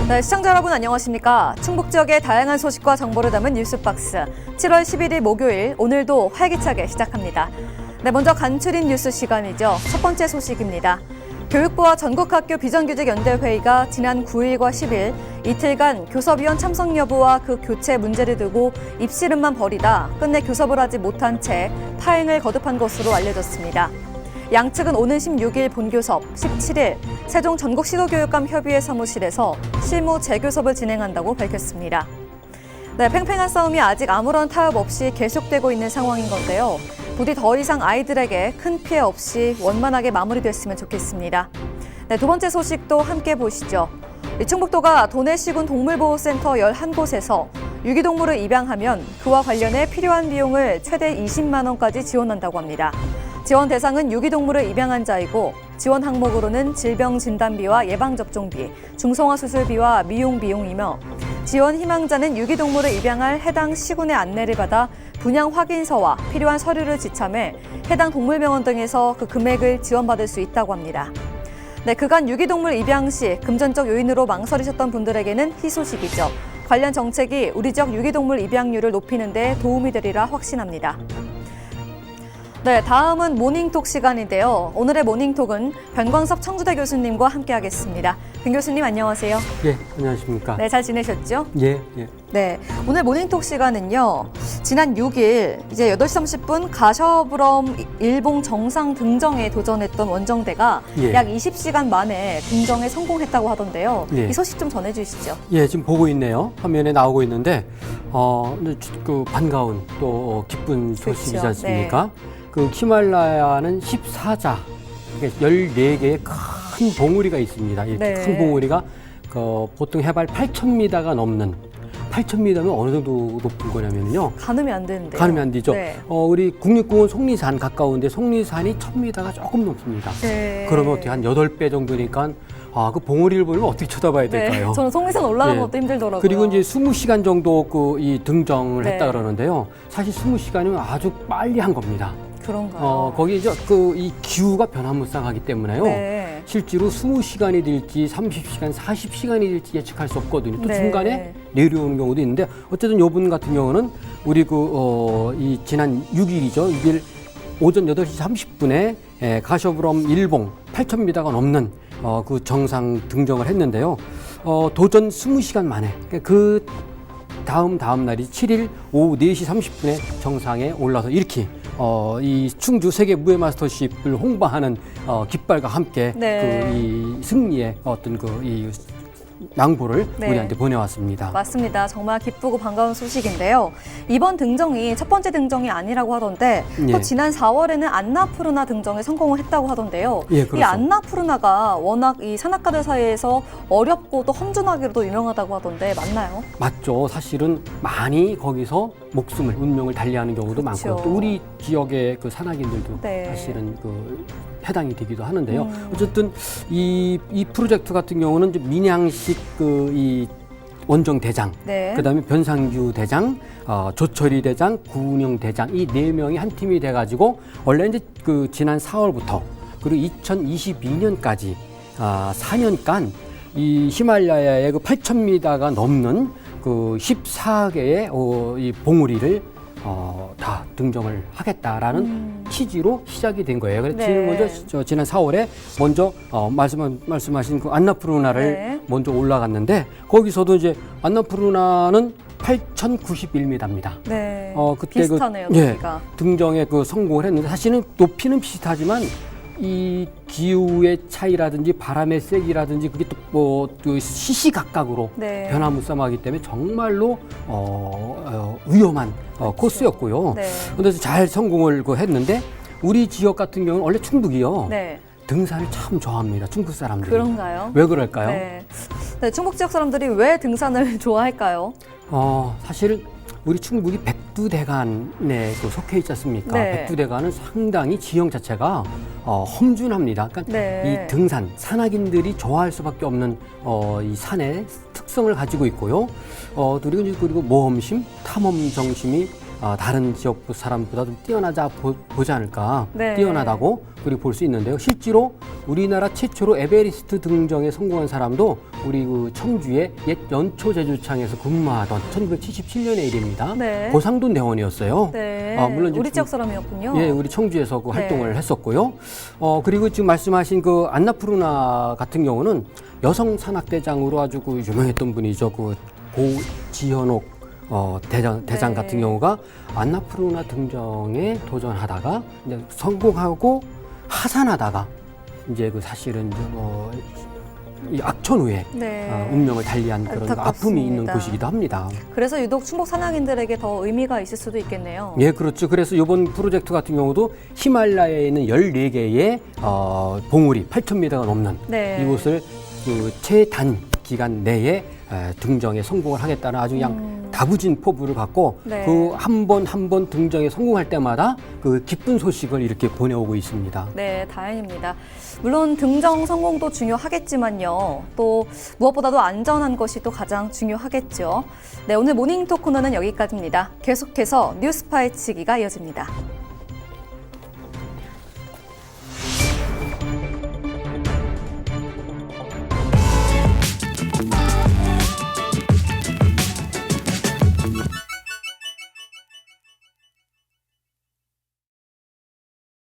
네, 시청자 여러분 안녕하십니까? 충북 지역의 다양한 소식과 정보를 담은 뉴스박스 7월 11일 목요일 오늘도 활기차게 시작합니다. 네, 먼저 간추린 뉴스 시간이죠. 첫 번째 소식입니다. 교육부와 전국학교 비정규직연대회의가 지난 9일과 10일 이틀간 교섭위원 참석 여부와 그 교체 문제를 두고 입씨름만 벌이다 끝내 교섭을 하지 못한 채 파행을 거듭한 것으로 알려졌습니다. 양측은 오는 16일 본교섭, 17일 세종 전국시도교육감 협의회 사무실에서 실무 재교섭을 진행한다고 밝혔습니다. 네, 팽팽한 싸움이 아직 아무런 타협 없이 계속되고 있는 상황인 건데요. 부디 더 이상 아이들에게 큰 피해 없이 원만하게 마무리됐으면 좋겠습니다. 네, 두 번째 소식도 함께 보시죠. 충북도가 도내시군 동물보호센터 11곳에서 유기동물을 입양하면 그와 관련해 필요한 비용을 최대 20만 원까지 지원한다고 합니다. 지원 대상은 유기동물을 입양한 자이고 지원 항목으로는 질병진단비와 예방접종비, 중성화 수술비와 미용 비용이며 지원 희망자는 유기동물을 입양할 해당 시군의 안내를 받아 분양 확인서와 필요한 서류를 지참해 해당 동물병원 등에서 그 금액을 지원받을 수 있다고 합니다. 네, 그간 유기동물 입양 시 금전적 요인으로 망설이셨던 분들에게는 희소식이죠. 관련 정책이 우리 지역 유기동물 입양률을 높이는 데 도움이 되리라 확신합니다. 네, 다음은 모닝톡 시간인데요. 오늘의 모닝톡은 변광석 청주대 교수님과 함께하겠습니다. 변 교수님 안녕하세요. 예, 안녕하십니까. 네, 잘 지내셨죠? 예. 네, 오늘 모닝톡 시간은요. 지난 6일 이제 8시 30분 가셔브럼 일봉 정상 등정에 도전했던 원정대가 약 20시간 만에 등정에 성공했다고 하던데요. 이 소식 좀 전해주시죠. 예, 지금 보고 있네요. 화면에 나오고 있는데 그 반가운 또 기쁜 소식이지 않습니까? 네. 그 히말라야는 14자, 그러니까 14개의 큰 봉우리가 있습니다. 이렇게 큰 봉우리가 보통 해발 8,000m가 넘는 8,000m면 어느 정도 높은 거냐면요. 가늠이 안 되는데요. 가늠이 안 되죠. 네. 우리 국립공원 속리산 가까운데 속리산이 1,000m가 조금 높습니다. 네. 그러면 어떻게 한 8배 정도니까 그 봉우리를 보면 어떻게 쳐다봐야 될까요? 네, 저는 속리산 올라가는 것도 힘들더라고요. 그리고 이제 20시간 정도 이 등정을 네. 했다 그러는데요. 사실 20시간이면 아주 빨리 한 겁니다. 그런가요? 거기 이제 이 기후가 변화무쌍하기 때문에요. 네. 실제로 20시간이 될지 30시간, 40시간이 될지 예측할 수 없거든요. 또 네. 중간에 내려오는 경우도 있는데 어쨌든 이분 같은 경우는 우리 이 지난 6일이죠. 6일 오전 8시 30분에 가셔브럼 일봉 8,000m가 넘는 그 정상 등정을 했는데요. 도전 20시간 만에 그 다음 날이 7일 오후 4시 30분에 정상에 올라서 이렇게 이 충주 세계 무예 마스터십을 홍보하는 깃발과 함께 네. 이 승리의 어떤 이 낭보를 네. 우리한테 보내왔습니다. 맞습니다. 정말 기쁘고 반가운 소식인데요. 이번 등정이 첫 번째 등정이 아니라고 하던데 또 지난 4월에는 안나푸르나 등정에 성공을 했다고 하던데요. 예, 그렇죠. 이 안나푸르나가 워낙 이 산악가들 사이에서 어렵고 또 험준하기로도 유명하다고 하던데 맞나요? 맞죠. 사실은 많이 거기서 목숨을, 운명을 달리하는 경우도 그렇죠. 많고 또 우리 지역의 그 산악인들도 네. 사실은 해당이 되기도 하는데요. 어쨌든 이 프로젝트 같은 경우는 이제 민양식 이 원정 대장, 네. 그다음에 변상규 대장, 조철희 대장, 구운영 대장 이 4명이 한 팀이 돼가지고 원래 이제 지난 4월부터 그리고 2022년까지 4년간 이 히말라야의 8,000m가 넘는 14개의 이 봉우리를 다 등정을 하겠다라는 취지로 시작이 된 거예요. 그래서 네. 지난 4월에 먼저 말씀하신 그 안나푸르나를 네. 먼저 올라갔는데 거기서도 이제 안나푸르나는 8,091m입니다. 네. 그때 비슷하네요, 높이가. 등정에 성공을 했는데 사실은 높이는 비슷하지만 이 기후의 차이라든지 바람의 세기라든지 그게 또 시시각각으로 네. 변화무쌍하기 때문에 정말로 위험한 코스였고요. 네. 그런데 잘 성공을 했는데 우리 지역 같은 경우는 원래 충북이요. 네. 등산을 참 좋아합니다. 충북 사람들이. 그런가요? 왜 그럴까요? 네. 네, 충북 지역 사람들이 왜 등산을 좋아할까요? 사실 우리 충북이 백두대간에 속해 있지 않습니까? 네. 백두대간은 상당히 지형 자체가 험준합니다. 그러니까 네. 이 등산, 산악인들이 좋아할 수밖에 없는 이 산의 특성을 가지고 있고요. 그리고 모험심, 탐험 정심이 다른 지역 사람보다 좀 뛰어나자 보지 않을까, 네. 뛰어나다고 그리고 볼 수 있는데요. 실제로 우리나라 최초로 에베레스트 등정에 성공한 사람도 우리 그 청주의 옛 연초제주창에서 근무하던 1977년의 일입니다. 네. 고상돈 대원이었어요. 네. 물론 이제 우리 지역 사람이었군요. 예, 우리 청주에서 그 네. 활동을 했었고요. 그리고 지금 말씀하신 그 안나푸르나 같은 경우는 여성 산악대장으로 아주 그 유명했던 분이죠. 그 고지현옥 대장 네. 같은 경우가 안나푸르나 등정에 도전하다가 이제 성공하고 하산하다가 이제 그 사실은 이 악천 후에 네. 운명을 달리한 그런 그 아픔이 있는 안타깝습니다. 곳이기도 합니다. 그래서 유독 충북 산악인들에게 더 의미가 있을 수도 있겠네요. 예, 그렇죠. 그래서 이번 프로젝트 같은 경우도 히말라야에 있는 14개의 봉우리 8,000m가 넘는 네. 이곳을 그 최단 기간 내에 등정에 성공을 하겠다는 아주 그냥 다부진 포부를 갖고 네. 그 한 번 한 번 등정에 성공할 때마다 그 기쁜 소식을 이렇게 보내오고 있습니다. 네, 다행입니다. 물론 등정 성공도 중요하겠지만요. 또 무엇보다도 안전한 것이 또 가장 중요하겠죠. 네, 오늘 모닝 토크는 여기까지입니다. 계속해서 뉴스 파헤치기가 이어집니다.